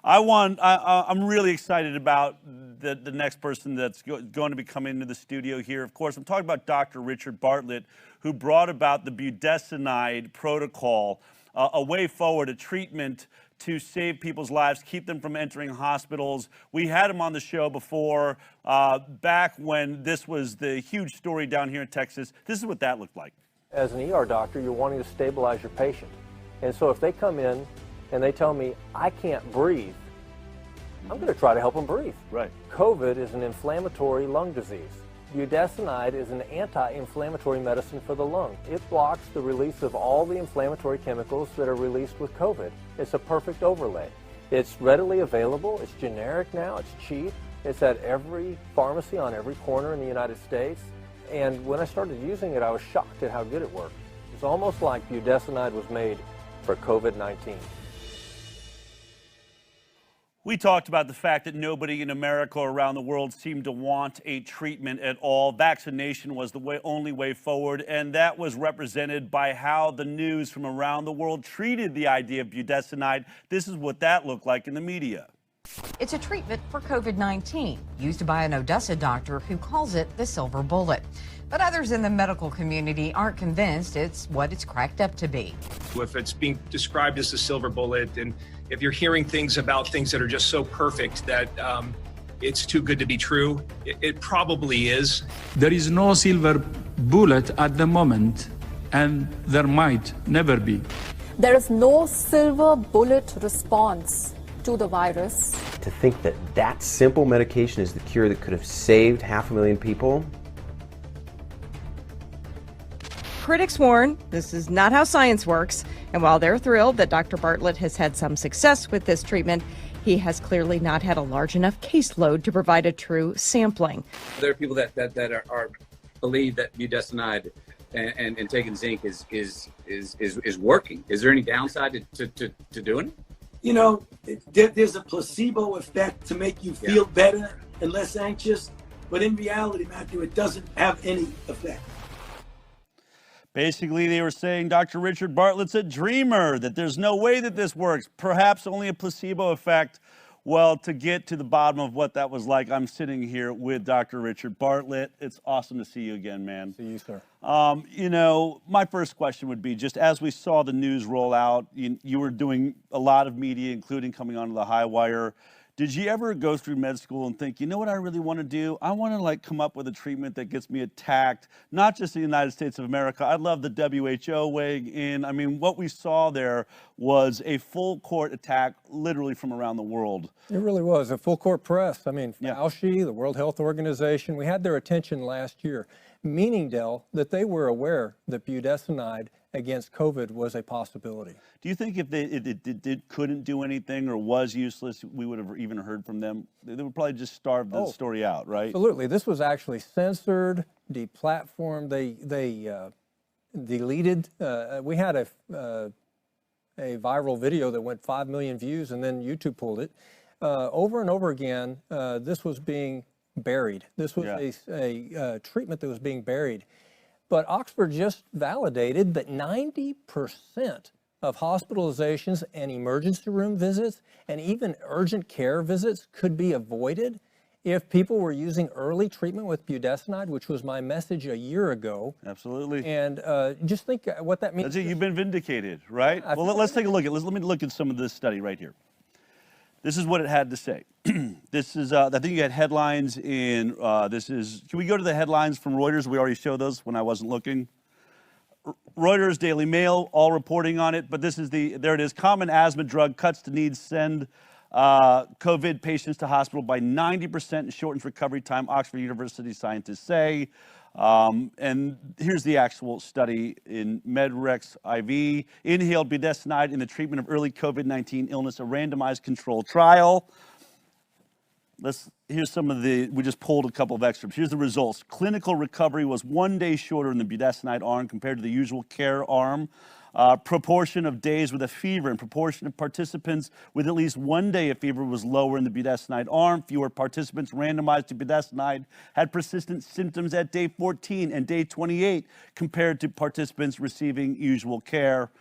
I'm really excited about the next person that's going to be coming into the studio here. Of course, I'm talking about Dr. Richard Bartlett, who brought about the Budesonide protocol, a way forward, a treatment to save people's lives, keep them from entering hospitals. We had him on the show before, back when this was the huge story down here in Texas. This is what that looked like. As an ER doctor, you're wanting to stabilize your patient. And so if they come in and they tell me, I can't breathe, I'm going to try to help them breathe. Right. COVID is an inflammatory lung disease. Budesonide is an anti-inflammatory medicine for the lung. It blocks the release of all the inflammatory chemicals that are released with COVID. It's a perfect overlay. It's readily available. It's generic now. It's cheap. It's at every pharmacy on every corner in the United States. And when I started using it, I was shocked at how good it worked. It's almost like Budesonide was made for COVID-19. We talked about the fact that nobody in America or around the world seemed to want a treatment at all. Vaccination was the only way forward, and that was represented by how the news from around the world treated the idea of Budesonide. This is what that looked like in the media. It's a treatment for COVID-19, used by an Odessa doctor who calls it the silver bullet. But others in the medical community aren't convinced it's what it's cracked up to be. If it's being described as the silver bullet, and if you're hearing things about things that are just so perfect that it's too good to be true, it probably is. There is no silver bullet at the moment, and there might never be. There is no silver bullet response to the virus. To think that that simple medication is the cure that could have saved 500,000 people. Critics warn this is not how science works, and while they're thrilled that Dr. Bartlett has had some success with this treatment, he has clearly not had a large enough caseload to provide a true sampling. There are people that believe that budesonide and taking zinc is working. Is there any downside to doing it? You know, there's a placebo effect to make you feel better and less anxious, but in reality, Matthew, it doesn't have any effect. Basically, they were saying Dr. Richard Bartlett's a dreamer, that there's no way that this works, perhaps only a placebo effect. Well, to get to the bottom of what that was like, I'm sitting here with Dr. Richard Bartlett. It's awesome to see you again, man. See you, sir. You know, my first question would be, just as we saw the news roll out, you were doing a lot of media, including coming onto the high wire. Did you ever go through med school and think, you know what I really want to do? I want to come up with a treatment that gets me attacked, not just in the United States of America. I'd love the WHO weighing in. I mean, what we saw there was a full court attack literally from around the world. It really was a full court press. I mean, Fauci, the World Health Organization, we had their attention last year, meaning, Del, that they were aware that budesonide against COVID was a possibility. Do you think if it couldn't do anything or was useless, we would have even heard from them? They would probably just starve the story out, right? Absolutely. This was actually censored, deplatformed. They deleted. We had a viral video that went 5 million views, and then YouTube pulled it. Over and over again, this was being buried. This was a treatment that was being buried. But Oxford just validated that 90% of hospitalizations and emergency room visits and even urgent care visits could be avoided if people were using early treatment with budesonide, which was my message a year ago. Absolutely. And just think what that means. That's it. You've been vindicated, right? Well, let's take a look at let me look at some of this study right here. This is what it had to say. This is, I think you had headlines in, can we go to the headlines from Reuters? We already showed those when I wasn't looking. Reuters, Daily Mail, all reporting on it, but this is there it is. Common asthma drug cuts the need send COVID patients to hospital by 90% and shortens recovery time, Oxford University scientists say. And here's the actual study in MedRx IV, inhaled budesonide in the treatment of early COVID-19 illness, a randomized controlled trial. Here's some of we just pulled a couple of excerpts. Here's the results. Clinical recovery was 1 day shorter in the budesonide arm compared to the usual care arm. Proportion of days with a fever and proportion of participants with at least 1 day of fever was lower in the budesonide arm. Fewer participants randomized to budesonide had persistent symptoms at day 14 and day 28 compared to participants receiving usual care.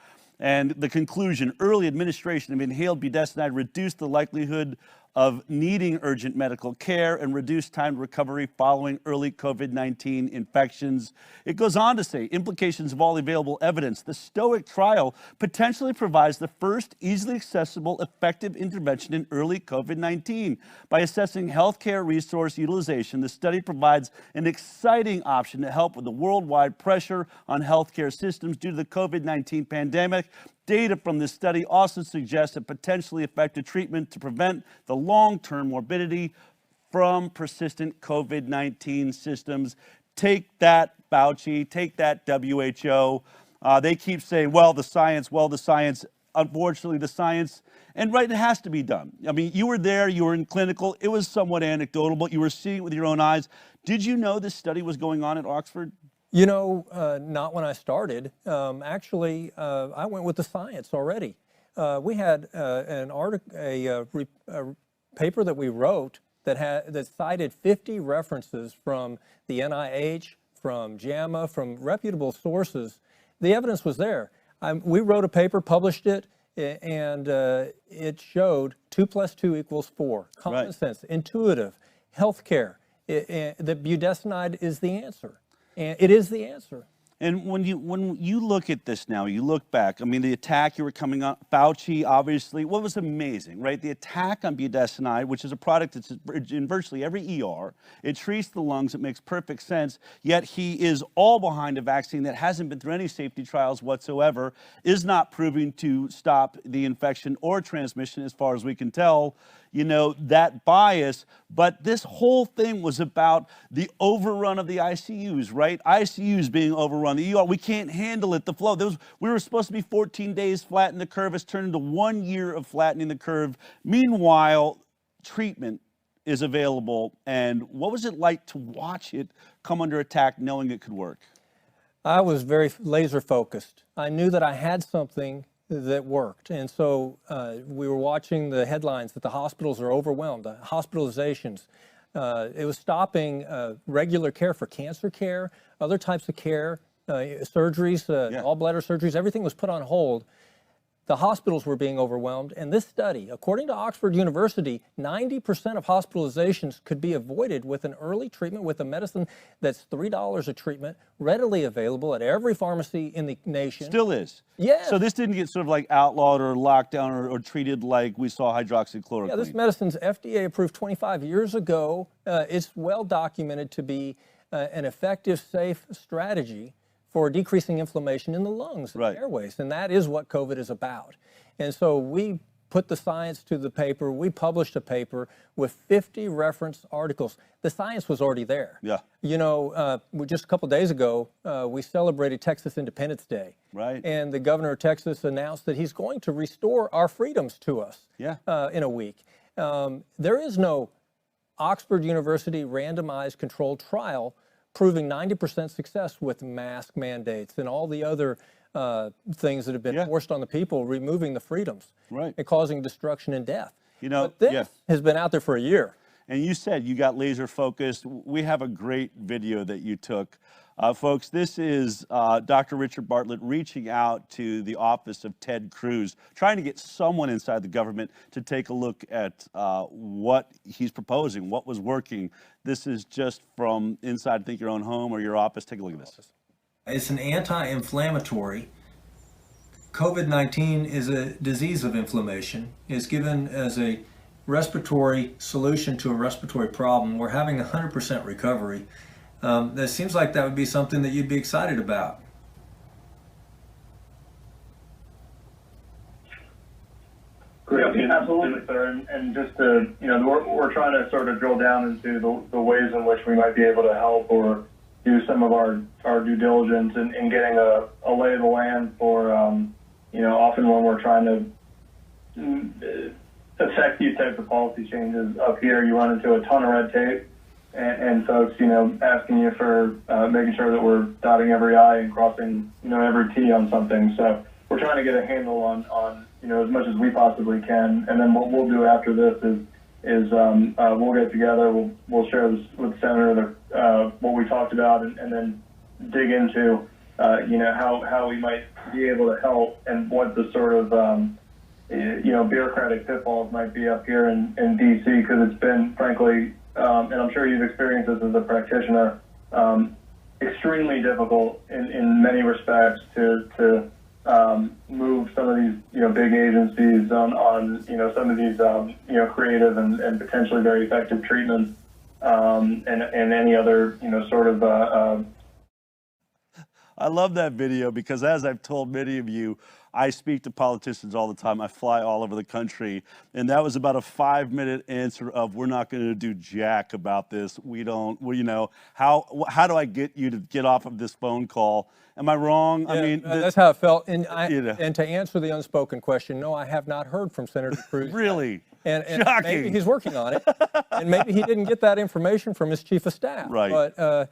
And the conclusion, early administration of inhaled budesonide reduced the likelihood of needing urgent medical care and reduced time to recovery following early COVID-19 infections. It goes on to say, implications of all available evidence. The STOIC trial potentially provides the first easily accessible, effective intervention in early COVID-19. By assessing healthcare resource utilization, the study provides an exciting option to help with the worldwide pressure on healthcare systems due to the COVID-19 pandemic. Data from this study also suggests a potentially effective treatment to prevent the long-term morbidity from persistent COVID-19 systems. Take that, Fauci, take that, WHO. They keep saying, well, the science. Unfortunately, the science, and right, it has to be done. I mean, you were there, you were in clinical, it was somewhat anecdotal, but you were seeing it with your own eyes. Did you know this study was going on at Oxford? You know, not when I started. Actually, I went with the science already. We had a paper that we wrote that cited 50 references from the NIH, from JAMA, from reputable sources. The evidence was there. We wrote a paper, published it, and it showed 2 + 2 = 4. Common sense, intuitive, healthcare. The budesonide is the answer. And it is the answer. And when you look at this now, you look back, I mean, the attack you were coming on, Fauci, obviously, what was amazing, right? The attack on budesonide, which is a product that's in virtually every ER, it treats the lungs, it makes perfect sense, yet he is all behind a vaccine that hasn't been through any safety trials whatsoever, is not proving to stop the infection or transmission as far as we can tell. You know, that bias, but this whole thing was about the overrun of the ICUs, right? ICUs being overrun, the ER, we can't handle it, the flow. We were supposed to be 14 days flatten the curve. It's turned into 1 year of flattening the curve. Meanwhile, treatment is available. And what was it like to watch it come under attack knowing it could work? I was very laser focused. I knew that I had something that worked. And so we were watching the headlines that the hospitals are overwhelmed, the hospitalizations. It was stopping regular care for cancer care, other types of care, surgeries, gallbladder surgeries, everything was put on hold. The hospitals were being overwhelmed. And this study, according to Oxford University, 90% of hospitalizations could be avoided with an early treatment with a medicine that's $3 a treatment, readily available at every pharmacy in the nation. Still is. Yeah. So this didn't get sort of like outlawed or locked down or treated like we saw hydroxychloroquine. Yeah, this medicine's FDA approved 25 years ago. It's well documented to be an effective, safe strategy for decreasing inflammation in the lungs and airways. And that is what COVID is about. And so we put the science to the paper. We published a paper with 50 reference articles. The science was already there. Yeah. You know, just a couple of days ago, we celebrated Texas Independence Day. Right. And the governor of Texas announced that he's going to restore our freedoms to us in a week. There is no Oxford University randomized controlled trial proving 90% success with mask mandates and all the other things that have been forced on the people, removing the freedoms and causing destruction and death. You know, but this has been out there for a year. And you said you got laser focused. We have a great video that you took. Folks, this is Dr. Richard Bartlett reaching out to the office of Ted Cruz, trying to get someone inside the government to take a look at what he's proposing, what was working. This is just from inside, I think, your own home or your office. Take a look at this. It's an anti-inflammatory. COVID-19 is a disease of inflammation. It's given as a respiratory solution to a respiratory problem. We're having 100% recovery. That seems like that would be something that you'd be excited about. Yeah, absolutely, sir. And just to, you know, we're trying to sort of drill down into the ways in which we might be able to help or do some of our due diligence in getting a lay of the land for, you know, often when we're trying to affect these types of policy changes up here, you run into a ton of red tape and folks, you know, asking you for making sure that we're dotting every I and crossing, you know, every T on something. So we're trying to get a handle on you know, as much as we possibly can. And then what we'll do after this is we'll get together, we'll share this with the senator, what we talked about, and then dig into how we might be able to help and what the sort of bureaucratic pitfalls might be up here in DC, because it's been, frankly, and I'm sure you've experienced this as a practitioner, extremely difficult in many respects to move some of these big agencies on some of these creative and potentially very effective treatments, and any other sort of. I love that video because, as I've told many of you, I speak to politicians all the time. I fly all over the country, and that was about a 5-minute answer of, we're not going to do jack about this. We don't, how do I get you to get off of this phone call? Am I wrong? Yeah, I mean, that's how it felt. And and to answer the unspoken question, no, I have not heard from Senator Cruz. Really? And Shocking. maybe he's working on it, and maybe he didn't get that information from his chief of staff. Right.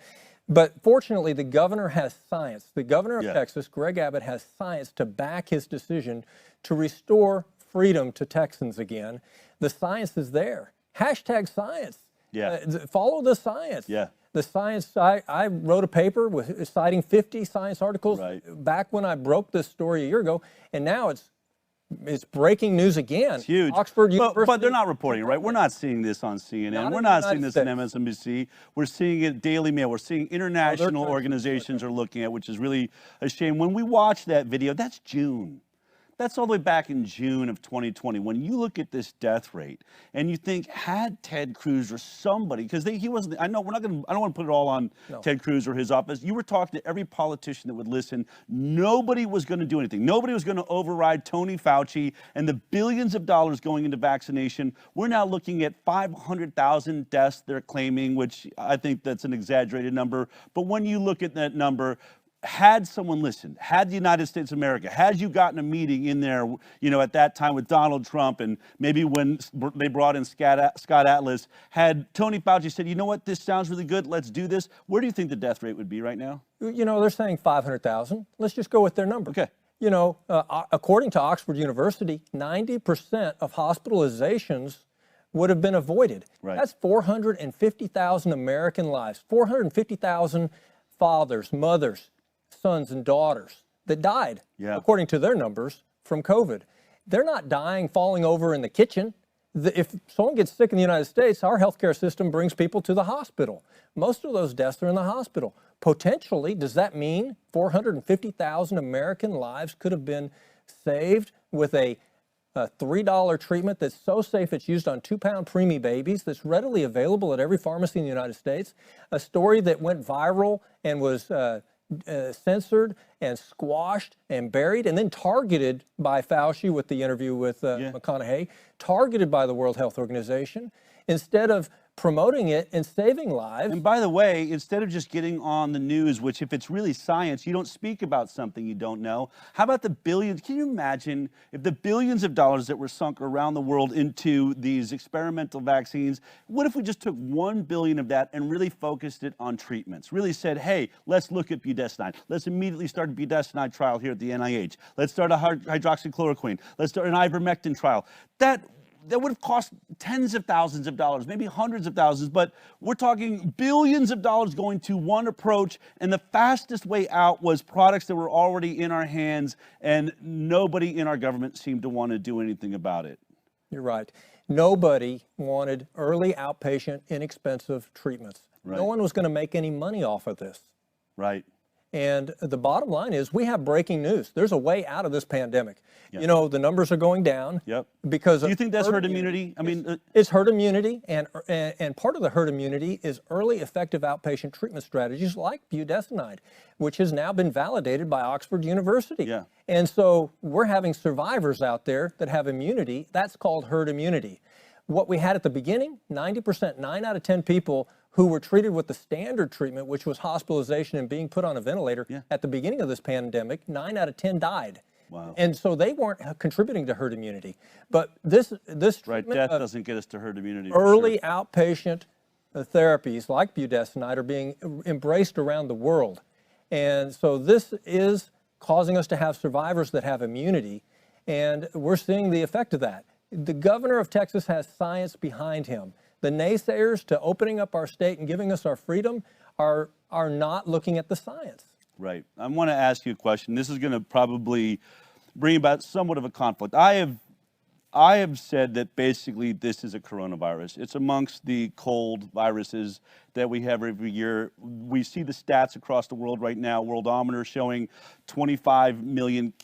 But fortunately, the governor has science. The governor of Texas, Greg Abbott, has science to back his decision to restore freedom to Texans again. The science is there. Hashtag science. Yeah. Follow the science. Yeah. The science, I wrote a paper citing 50 science articles back when I broke this story a year ago, and now it's breaking news again. It's huge. Oxford University. But they're not reporting it, right? We're not seeing this on CNN. We're not seeing this on MSNBC. We're seeing it Daily Mail. We're seeing international organizations are looking at, which is really a shame. When we watch that video, that's June. That's all the way back in June of 2020. When you look at this death rate and you think, had Ted Cruz or somebody, because he wasn't, I know we're not going to, I don't want to put it all on Ted Cruz or his office. You were talking to every politician that would listen. Nobody was going to do anything. Nobody was going to override Tony Fauci and the billions of dollars going into vaccination. We're now looking at 500,000 deaths they're claiming, which I think that's an exaggerated number. But when you look at that number, had someone listened, had the United States of America, had you gotten a meeting in there, at that time with Donald Trump, and maybe when they brought in Scott Atlas, had Tony Fauci said, you know what, this sounds really good, let's do this, where do you think the death rate would be right now? They're saying 500,000. Let's just go with their number. Okay. According to Oxford University, 90% of hospitalizations would have been avoided. Right. That's 450,000 American lives, 450,000 fathers, mothers, sons and daughters that died, according to their numbers, from COVID. They're not dying falling over in the kitchen. If someone gets sick in the United States, our healthcare system brings people to the hospital. Most of those deaths are in the hospital. Potentially, does that mean 450,000 American lives could have been saved with a $3 treatment that's so safe it's used on 2-pound preemie babies, that's readily available at every pharmacy in the United States? A story that went viral and was censored and squashed and buried and then targeted by Fauci with the interview with McConaughey, targeted by the World Health Organization, instead of promoting it and saving lives. And by the way, instead of just getting on the news, which if it's really science, you don't speak about something you don't know. How about the billions? Can you imagine if the billions of dollars that were sunk around the world into these experimental vaccines, what if we just took 1 billion of that and really focused it on treatments? Really said, hey, let's look at budesonide. Let's immediately start a budesonide trial here at the NIH. Let's start a hydroxychloroquine. Let's start an ivermectin trial. That would have cost tens of thousands of dollars, maybe hundreds of thousands, but we're talking billions of dollars going to one approach, and the fastest way out was products that were already in our hands, and nobody in our government seemed to want to do anything about it. You're right. Nobody wanted early outpatient, inexpensive treatments. Right. No one was going to make any money off of this. Right. And the bottom line is we have breaking news. There's a way out of this pandemic. Yep. The numbers are going down. Yep. Because do you think that's herd immunity? I mean, it's herd immunity, and part of the herd immunity is early effective outpatient treatment strategies like budesonide, which has now been validated by Oxford University. Yeah. And so we're having survivors out there that have immunity. That's called herd immunity. What we had at the beginning, 90%, 9 out of 10 people who were treated with the standard treatment, which was hospitalization and being put on a ventilator, at the beginning of this pandemic, 9 out of 10 died. Wow. And so they weren't contributing to herd immunity. But this right, death doesn't get us to herd immunity. Early outpatient therapies like budesonide are being embraced around the world. And so this is causing us to have survivors that have immunity, and we're seeing the effect of that. The governor of Texas has science behind him. The naysayers to opening up our state and giving us our freedom are not looking at the science. Right. I want to ask you a question. This is going to probably bring about somewhat of a conflict. I have said that basically this is a coronavirus. It's amongst the cold viruses that we have every year. We see the stats across the world right now. Worldometer showing 25 million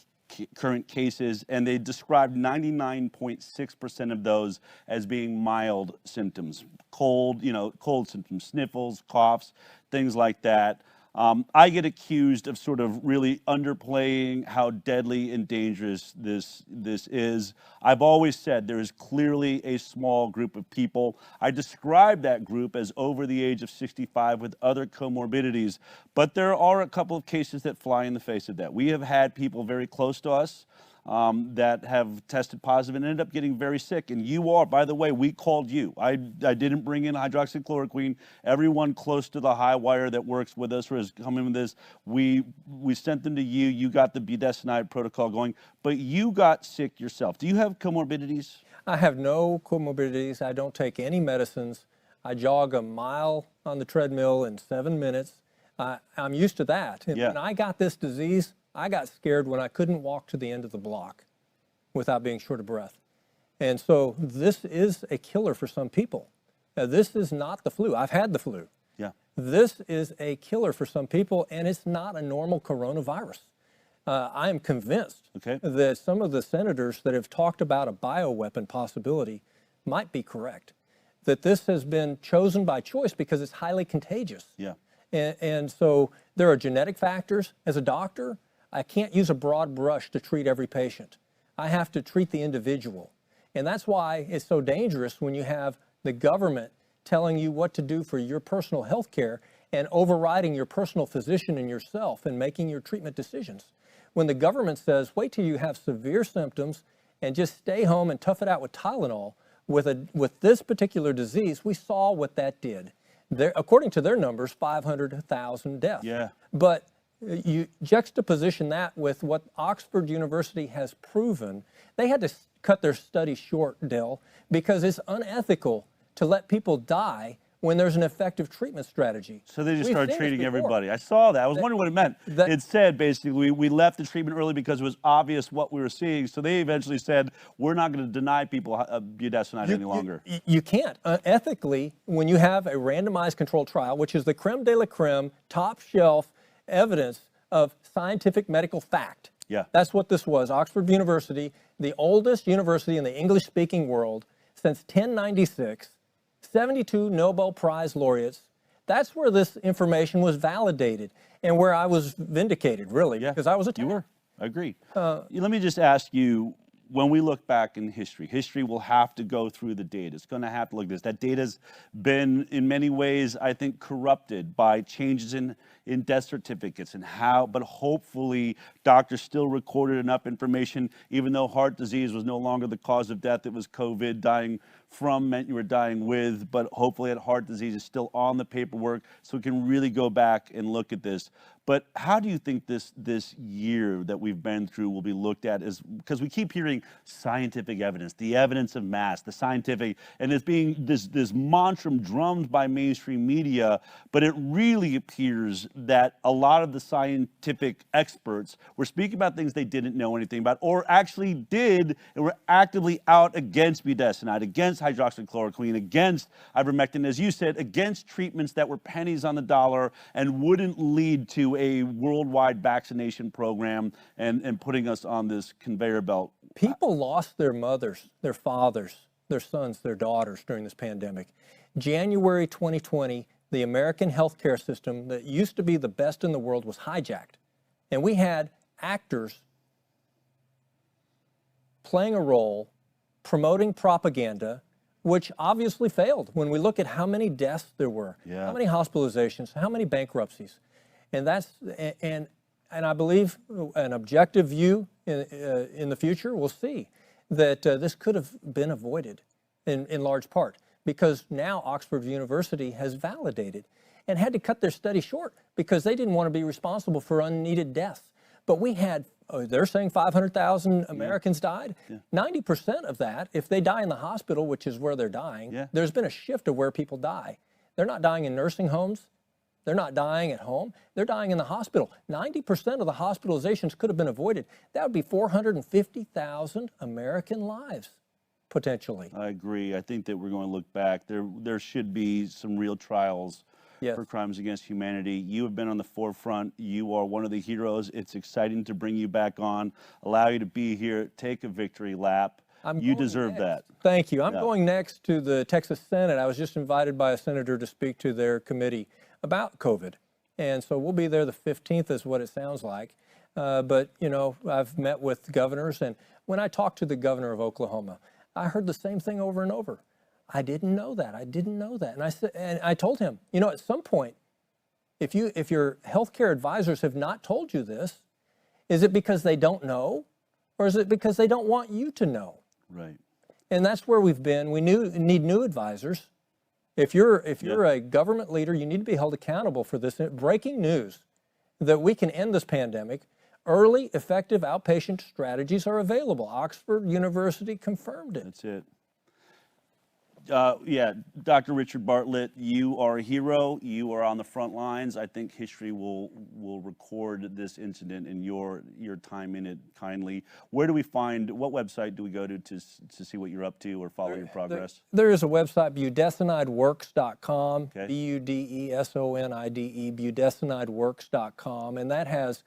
current cases, and they described 99.6% of those as being mild symptoms. Cold, cold symptoms, sniffles, coughs, things like that. I get accused of sort of really underplaying how deadly and dangerous this is. I've always said there is clearly a small group of people. I describe that group as over the age of 65 with other comorbidities, but there are a couple of cases that fly in the face of that. We have had people very close to us that have tested positive and ended up getting very sick. And you are, by the way, we called you. I didn't bring in hydroxychloroquine. Everyone close to the high wire that works with us or has come in with this, we sent them to you. You got the budesonide protocol going, but you got sick yourself. Do you have comorbidities? I have no comorbidities. I don't take any medicines. I jog a mile on the treadmill in 7 minutes. I'm used to that. And when I got this disease, I got scared when I couldn't walk to the end of the block without being short of breath. And so this is a killer for some people. Now, this is not the flu. I've had the flu. Yeah. This is a killer for some people, and it's not a normal coronavirus. I am convinced that some of the senators that have talked about a bioweapon possibility might be correct, that this has been chosen by choice because it's highly contagious. Yeah. And so there are genetic factors. As a doctor, I can't use a broad brush to treat every patient. I have to treat the individual. And that's why it's so dangerous when you have the government telling you what to do for your personal health care and overriding your personal physician and yourself and making your treatment decisions. When the government says, wait till you have severe symptoms and just stay home and tough it out with Tylenol, with this particular disease, we saw what that did. According to their numbers, 500,000 deaths. Yeah. But you juxtaposition that with what Oxford University has proven. They had to cut their study short, Dell, because it's unethical to let people die when there's an effective treatment strategy. So they just started treating everybody. I saw that. I was wondering what it meant. It said basically we left the treatment early because it was obvious what we were seeing. So they eventually said we're not going to deny people budesonide any longer. You can't. Ethically, when you have a randomized controlled trial, which is the creme de la creme, top shelf evidence of scientific medical fact. Yeah. That's what this was. Oxford University, the oldest university in the English-speaking world since 1096, 72 Nobel Prize laureates. That's where this information was validated and where I was vindicated, really, because I was attacked. You were. I agree. Let me just ask you, when we look back in history, history will have to go through the data. It's going to have to look at this. That data's been, in many ways, I think, corrupted by changes in death certificates and how, but hopefully doctors still recorded enough information, even though heart disease was no longer the cause of death. It was COVID. Dying from meant you were dying with, but hopefully that heart disease is still on the paperwork so we can really go back and look at this. But how do you think this year that we've been through will be looked at? Because we keep hearing scientific evidence, the evidence of mass, the scientific, and it's being this mantra drummed by mainstream media, but it really appears that a lot of the scientific experts were speaking about things they didn't know anything about, or actually did, and were actively out against budesonide, against hydroxychloroquine, against ivermectin, as you said, against treatments that were pennies on the dollar and wouldn't lead to a worldwide vaccination program and putting us on this conveyor belt. People lost their mothers, their fathers, their sons, their daughters during this pandemic. January 2020, the American healthcare system that used to be the best in the world was hijacked. And we had actors playing a role, promoting propaganda, which obviously failed when we look at how many deaths there were, how many hospitalizations, how many bankruptcies. And I believe an objective view in the future will see that this could have been avoided in large part, because now Oxford University has validated and had to cut their study short because they didn't want to be responsible for unneeded deaths. But we had, they're saying 500,000 Americans died. 90% of that, if they die in the hospital, which is where they're dying, there's been a shift of where people die. They're not dying in nursing homes. They're not dying at home. They're dying in the hospital. 90% of the hospitalizations could have been avoided. That would be 450,000 American lives, potentially. I agree. I think that we're going to look back. There should be some real trials for crimes against humanity. You have been on the forefront. You are one of the heroes. It's exciting to bring you back on, allow you to be here, take a victory lap. You deserve that. Thank you. I'm going next to the Texas Senate. I was just invited by a senator to speak to their committee about COVID. And so we'll be there the 15th is what it sounds like. But, you know, I've met with governors, and when I talked to the governor of Oklahoma, I heard the same thing over and over. I didn't know that. I didn't know that. And I said, and I told him, you know, at some point, if your healthcare advisors have not told you this, is it because they don't know, or is it because they don't want you to know? Right. And that's where we've been. We need new advisors. If you're a government leader, you need to be held accountable for this. Breaking news that we can end this pandemic. Early, effective outpatient strategies are available. Oxford University confirmed it. That's it. Yeah, Dr. Richard Bartlett, you are a hero. You are on the front lines. I think history will record this incident and your time in it kindly. Where do we find, what website do we go to see what you're up to or follow your progress? There is a website, budesonideworks.com, Budesonide, budesonideworks.com, and that has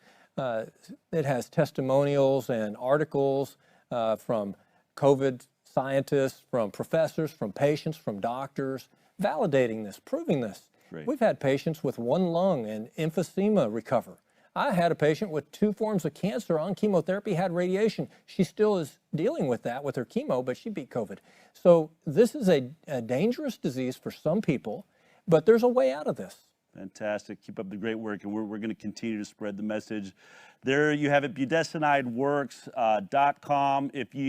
it has testimonials and articles from COVID scientists, from professors, from patients, from doctors, validating this, proving this. Great. We've had patients with one lung and emphysema recover. I had a patient with 2 forms of cancer on chemotherapy, had radiation. She still is dealing with that with her chemo, but she beat COVID. So this is a dangerous disease for some people, but there's a way out of this. Fantastic. Keep up the great work, and we're going to continue to spread the message. There you have it, budesonideworks.com. If you